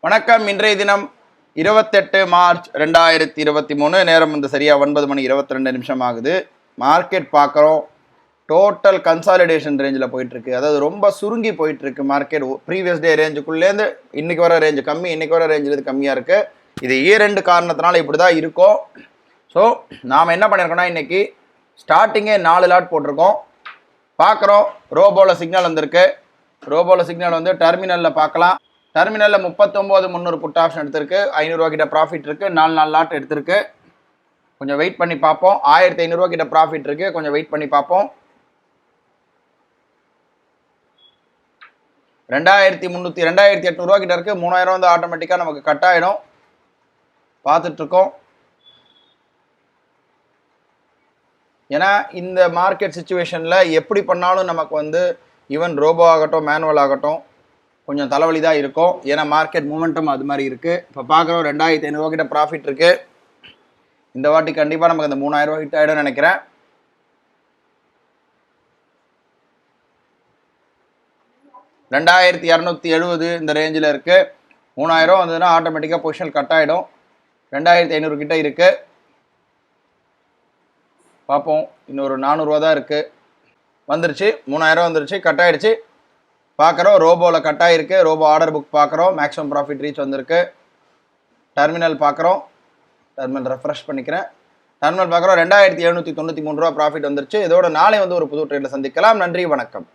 வணக்கம். இன்றைய தினம் 28 மார்ச் 2023. நேரம் வந்து சரியாக 9:22 ஆகுது. மார்க்கெட் பார்க்குறோம். டோட்டல் கன்சாலிடேஷன் ரேஞ்சில் போயிட்டுருக்கு. அதாவது ரொம்ப சுருங்கி போயிட்டுருக்கு மார்க்கெட். ப்ரீவியஸ் டே ரேஞ்சுக்குள்ளேருந்து இன்றைக்கி வர ரேஞ்சு கம்மி, இன்றைக்கி வர ரேஞ்சில் கம்மியாக இருக்குது. இது இரண்டு காரணத்தினால இப்படி தான் இருக்கும். ஸோ நாம் என்ன பண்ணியிருக்கோம்னா, இன்றைக்கி ஸ்டார்டிங்கே 4 லாட் போட்டிருக்கோம். பார்க்குறோம். ரோபோவில் சிக்னல் வந்திருக்கு. ரோபோவில் சிக்னல் வந்து டெர்மினலில் பார்க்கலாம். டெர்மினலில் 39,300 புட் ஆப்ஷன் எடுத்திருக்கு. 500 ரூபா கிட்ட ப்ராஃபிட் இருக்குது. 4 லாட் எடுத்திருக்கு. கொஞ்சம் வெயிட் பண்ணி பார்ப்போம். 1500 ரூபா கிட்ட ப்ராஃபிட் இருக்குது. கொஞ்சம் வெயிட் பண்ணி பார்ப்போம். 2,800 ரூபா கிட்ட இருக்குது. 3000 வந்து ஆட்டோமேட்டிக்காக நமக்கு கட் ஆகிடும். பார்த்துட்ருக்கோம். ஏன்னா இந்த மார்க்கெட் சுச்சுவேஷனில் எப்படி பண்ணாலும் நமக்கு வந்து ஈவன் ரோபோ ஆகட்டும், மேனுவல் ஆகட்டும், கொஞ்சம் தலைவலி தான் இருக்கும். ஏன்னா மார்க்கெட் மூமெண்டம் அது மாதிரி இருக்குது. இப்போ பார்க்குறோம் 2,500 ரூபா கிட்ட ப்ராஃபிட் இருக்குது. இந்த வாட்டி கண்டிப்பாக நமக்கு அந்த 3000 ரூபா கிட்ட ஆகிடும் நினைக்கிறேன். $2,270 இந்த ரேஞ்சில் இருக்குது. 3000 வந்ததுன்னா ஆட்டோமேட்டிக்காக பொசிஷன் கட் ஆகிடும். 2,500 கிட்ட இருக்குது. பார்ப்போம். இன்னொரு 400 ரூபா தான் இருக்குது. வந்துருச்சு. 3000 வந்துருச்சு. கட் ஆகிடுச்சு. பார்க்குறோம். ரோபோவில் கட் ஆகிருக்கு. ரோபோ ஆர்டர் புக் பார்க்குறோம். மேக்ஸிமம் ப்ராஃபிட் ரீச் வந்திருக்கு. டெர்மினல் பார்க்குறோம். டெர்மினல் ரெஃப்ரெஷ் பண்ணிக்கிறேன். டெர்மினல் பார்க்குறோம். 2,793 ரூபா ப்ராஃபிட் வந்துருச்சு. இதோட நாளை வந்து ஒரு புது ட்ரேடில் சந்திக்கலாம். நன்றி, வணக்கம்.